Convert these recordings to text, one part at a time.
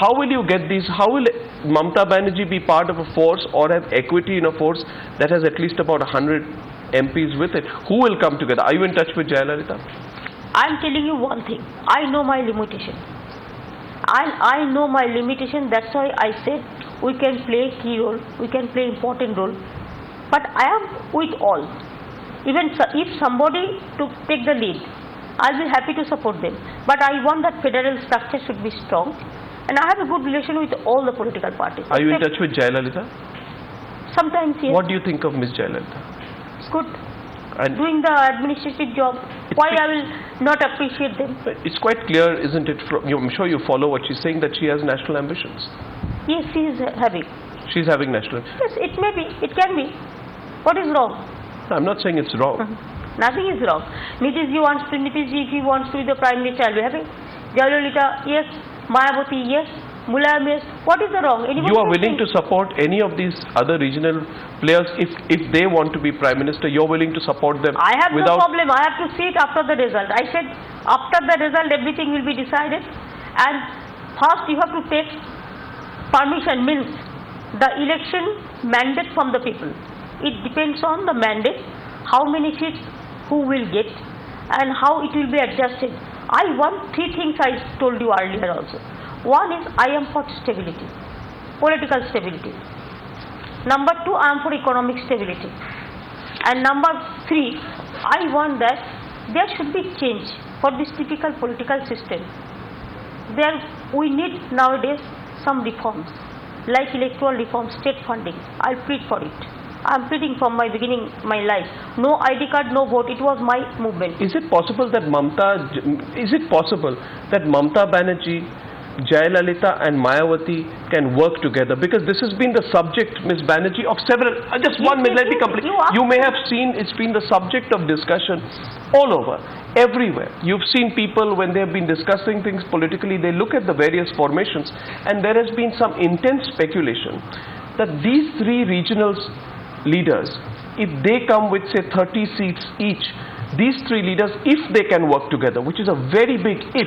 how will you get these? How will Mamata Banerjee be part of a force or have equity in a force that has at least about 100 MPs with it? Who will come together? Are you in touch with Jayalalitha? I'm telling you one thing. I know my limitation. I know my limitation. That's why I said we can play key role. We can play important role. But I am with all. Even if somebody to take the lead, I'll be happy to support them. But I want that federal structure should be strong. And I have a good relation with all the political parties. Are you in touch with Jayalalitha? Sometimes, yes. What do you think of Ms. Jayalalitha? It's good. And doing the administrative job. Why I will not appreciate them? It's quite clear, isn't it? I'm sure you follow what she's saying, that she has national ambitions. Yes, she is having. She's having national. Yes, it may be. It can be. What is wrong? I'm not saying it's wrong. Nothing is wrong. Nitishji if he wants to be the Prime Minister, I'll be happy. Jayalalitha, yes. Mayawati, yes. Mulayam, yes. What is the wrong? You are willing to support any of these other regional players if they want to be Prime Minister? You're willing to support them? I have no problem. I have to see it after the result. I said after the result everything will be decided, and first you have to take permission, means the election mandate from the people. It depends on the mandate, how many seats who will get and how it will be adjusted. I want three things I told you earlier also. One is I am for stability, political stability. Number two, I am for economic stability. And number three, I want that there should be change for this typical political system. We need nowadays some reforms, like electoral reform, state funding. I'll plead for it. I'm pleading from my beginning, my life. No ID card, no vote. It was my movement. Is it possible that Mamata Banerjee, Jayalalitha and Mayawati can work together? Because this has been the subject, Ms. Banerjee, of several, just yes, 1 minute, let me complete. You may have seen it's been the subject of discussion all over, everywhere. You've seen people when they've been discussing things politically, they look at the various formations, and there has been some intense speculation that these three regional leaders, if they come with say 30 seats each, these three leaders, if they can work together, which is a very big if,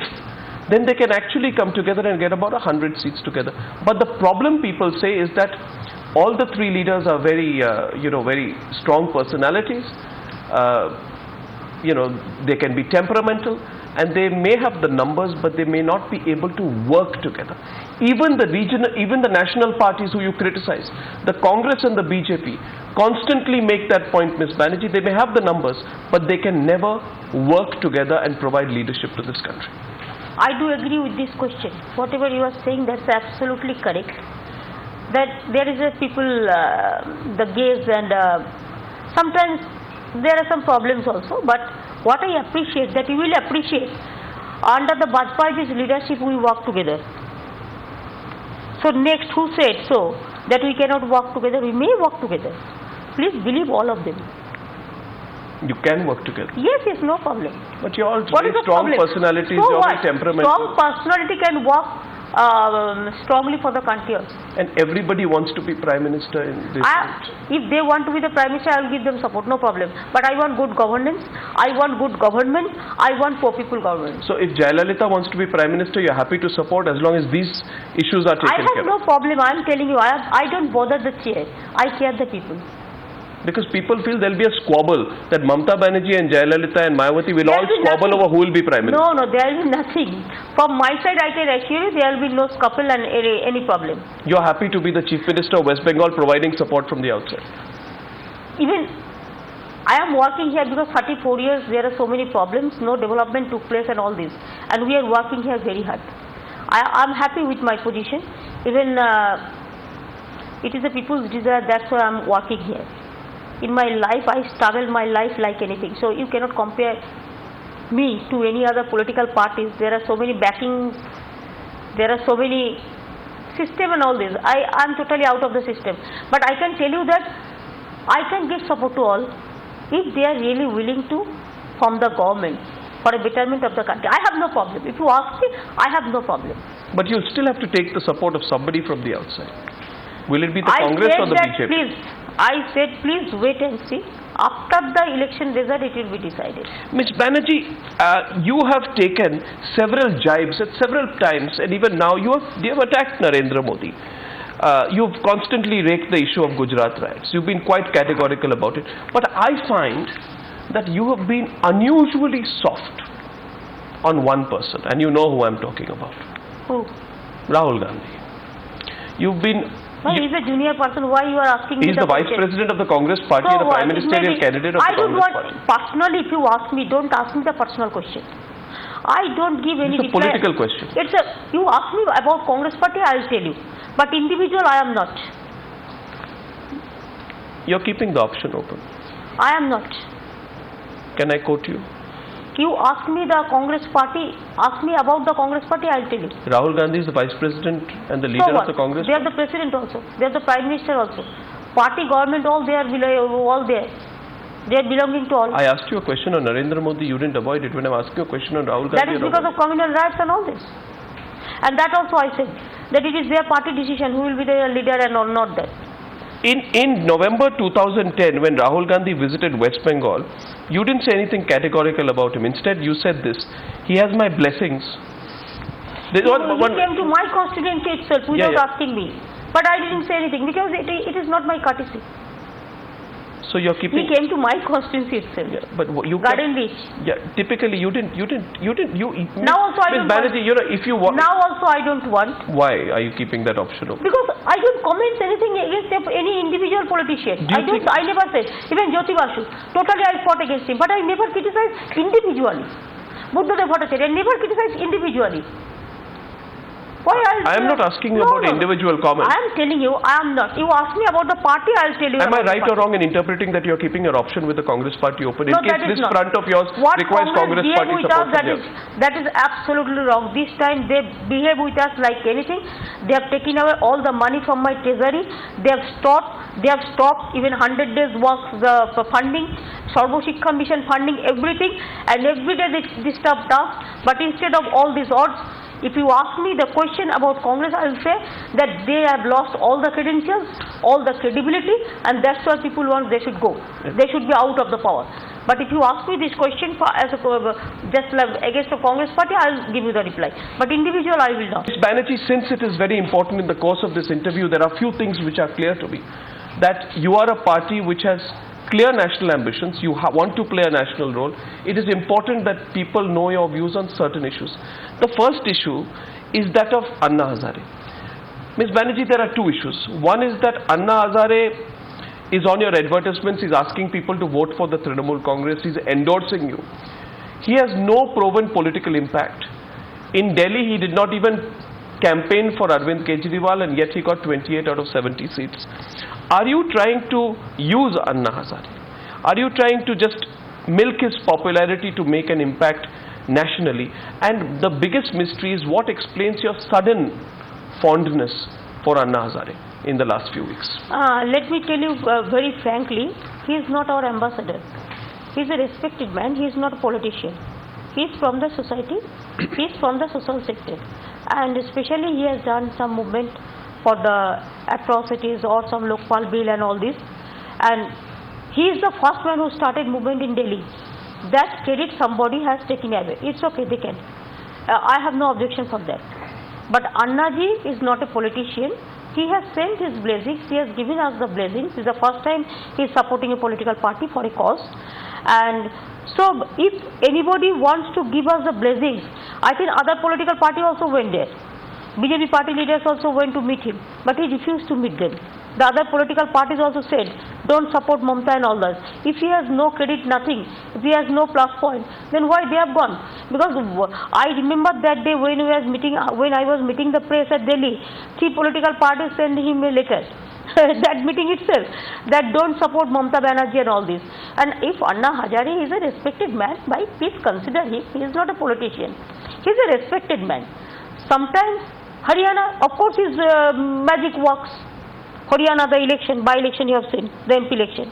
then they can actually come together and get about 100 seats together. But the problem, people say, is that all the three leaders are very, very strong personalities. They can be temperamental, and they may have the numbers, but they may not be able to work together. Even the national parties who you criticize, the Congress and the BJP, constantly make that point, Ms. Banerjee. They may have the numbers, but they can never work together and provide leadership to this country. I do agree with this question. Whatever you are saying, that's absolutely correct. That there is a people, the gaze, and sometimes there are some problems also. But what I appreciate, that you will appreciate, under the Bajpayee's leadership we work together. So next, who said so that we cannot work together? We may work together. Please believe all of them. You can work together. Yes, no problem. But you're all very strong personalities, so you're very temperamental. Strong personality can work strongly for the country also. And everybody wants to be Prime Minister in this country. If they want to be the Prime Minister, I will give them support, no problem. But I want good governance, I want good government, I want poor people government. So if Jayalalitha wants to be Prime Minister, you're happy to support as long as these issues are taken care of? I have no problem. I am telling you, I don't bother the chair. I care the people. Because people feel there will be a squabble, that Mamata Banerjee and Jayalalitha and Mayawati will all squabble over who will be Prime Minister. No, there will be nothing. From my side, I can assure you there will be no scuffle and any problem. You are happy to be the Chief Minister of West Bengal, providing support from the outside? Even I am working here because 34 years there are so many problems, no development took place and all this. And we are working here very hard. I am happy with my position. Even it is a people's desire, that's why I am working here. In my life, I struggle my life like anything. So you cannot compare me to any other political parties. There are so many backings, there are so many system and all this. I am totally out of the system. But I can tell you that I can give support to all if they are really willing to form the government for a betterment of the country. I have no problem. If you ask me, I have no problem. But you'll still have to take the support of somebody from the outside. Will it be the Congress or the BJP? I said, please wait and see. After the election result, it will be decided. Ms. Banerjee, you have taken several jibes at several times, and even now you have attacked Narendra Modi. You've constantly raked the issue of Gujarat riots. You've been quite categorical about it. But I find that you have been unusually soft on one person, and you know who I'm talking about. Who? Rahul Gandhi. You've been... He's a junior person. Why you are asking me? He's the vice president of the Congress party and the prime ministerial candidate of the Congress party. Personally, if you ask me, don't ask me the personal question. I don't give any reply. It's a political question. You ask me about Congress party, I'll tell you. But individual, I am not. You're keeping the option open. I am not. Can I quote you? You ask me the Congress party, ask me about the Congress party, I'll tell you. Rahul Gandhi is the vice president and the leader of the Congress party. They are the president also. They are the prime minister also. Party, government, all they are all there. They are belonging to all. I asked you a question on Narendra Modi, you didn't avoid it. When I'm asking you a question on Rahul Gandhi... That is because of communal riots and all this. And that also I said, that it is their party decision who will be their leader and or not that. In November 2010, when Rahul Gandhi visited West Bengal, you didn't say anything categorical about him. Instead, you said this: he has my blessings. He came to my constituency itself without asking me. But I didn't say anything because it is not my courtesy. So you're keeping... He came to my constituency itself. Yeah, but you... Garden Reach. Yeah, typically you didn't... Now also I don't Banerjee, want. if you want... Now also I don't want. Why are you keeping that option open? Because I don't comment anything against any individual politician. I never said. Even Jyoti Basu. Totally I fought against him. But I never criticized individually. Buddhadev Bhattacharya, I never criticized individually. Why I am not asking you about individual comments. I am telling you, I am not. You ask me about the party, I will tell you. Am I right or wrong in interpreting that you are keeping your option with the Congress party open in case this front of yours requires Congress party support from you? That is absolutely wrong. This time they behave with us like anything. They have taken away all the money from my treasury. They have stopped even 100 days work funding, Sarva Shiksha Mission funding, everything, and every day they disturb us. But instead of all these odds, if you ask me the question about Congress, I will say that they have lost all the credentials, all the credibility, and that's why people want they should go. They should be out of the power. But if you ask me this question just against the Congress party, I will give you the reply. But individual, I will not. Ms. Banerjee, since it is very important in the course of this interview, there are few things which are clear to me. That you are a party which has clear national ambitions, you want to play a national role. It is important that people know your views on certain issues. The first issue is that of Anna Hazare. Ms. Banerjee, there are two issues. One is that Anna Hazare is on your advertisements, he's asking people to vote for the Trinamool Congress, he's endorsing you. He has no proven political impact. In Delhi, he did not even campaign for Arvind Kejriwal, and yet he got 28 out of 70 seats. Are you trying to use Anna Hazare? Are you trying to just milk his popularity to make an impact nationally? And the biggest mystery is what explains your sudden fondness for Anna Hazare in the last few weeks? Let me tell you very frankly, he is not our ambassador. He is a respected man, he is not a politician. He is from the society, he is from the social sector. And especially he has done some movement for the atrocities or some Lokpal bill and all this. And he is the first man who started movement in Delhi. That credit somebody has taken away. It's okay, they can. I have no objection for that. But Annaji is not a politician. He has sent his blessings. He has given us the blessings. It's the first time he is supporting a political party for a cause. And so if anybody wants to give us the blessings, I think other political party also went there. BJP party leaders also went to meet him, but he refused to meet them. The other political parties also said, don't support Mamata and all that. If he has no credit, nothing, if he has no plus point, then why they have gone? Because I remember that day when I was meeting the press at Delhi, 3 political parties sent him a letter. That meeting itself, that don't support Mamata Banerjee and all this. And if Anna Hazare is a respected man, please consider him. He is not a politician. He is a respected man. Sometimes Haryana, of course, his magic works. Haryana, the election, by-election you have seen, the MP election.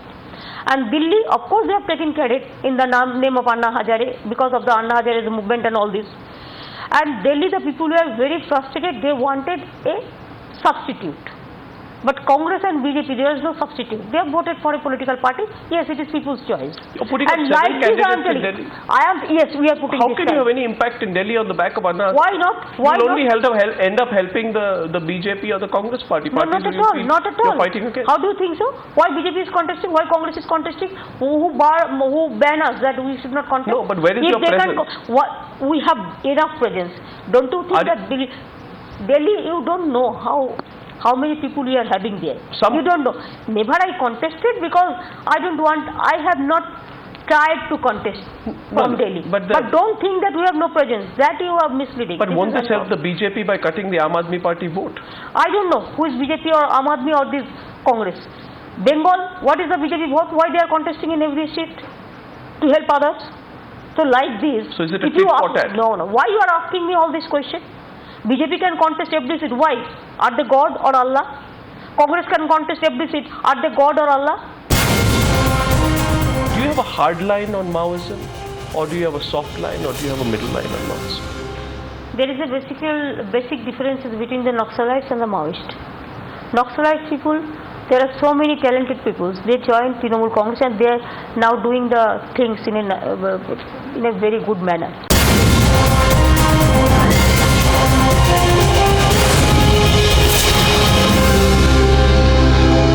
And Delhi, of course, they have taken credit in the name of Anna Hazare because of the Anna Hazare movement and all this. And Delhi, the people were very frustrated. They wanted a substitute. But Congress and BJP, there is no substitute. They have voted for a political party. Yes, it is people's choice. You're putting up And several like this, I am candidates in telling, Delhi. yes, we are putting How this can you time. have any impact in Delhi on the back of Anna? Why not? Why You'll not? only end up helping the BJP or the Congress party. No, not at all. Not at all. You're fighting against. How do you think so? Why BJP is contesting? Why Congress is contesting? Who ban us that we should not contest? No, but where is If your they presence? We have enough presence. Don't you think that Delhi, you don't know how many people we are having there. Some. You don't know. Never I contested because I have not tried to contest from Delhi. But don't think that we have no presence. That you are misleading. But This won't is this help the BJP by cutting the Aam Aadmi Party vote? I don't know who is BJP or Aam Aadmi or this Congress. Bengal, what is the BJP vote? Why they are contesting in every state? To help others? So like this. So is it a tit for tat? No. Why you are asking me all this question? BJP can contest every seat. Why? Are they God or Allah? Congress can contest every seat. Are they God or Allah? Do you have a hard line on Maoism? Or do you have a soft line? Or do you have a middle line on Maoism? There is a basic differences between the Naxalites and the Maoists. Naxalite people, there are so many talented people. They joined Trinamool Congress and they are now doing the things in a very good manner.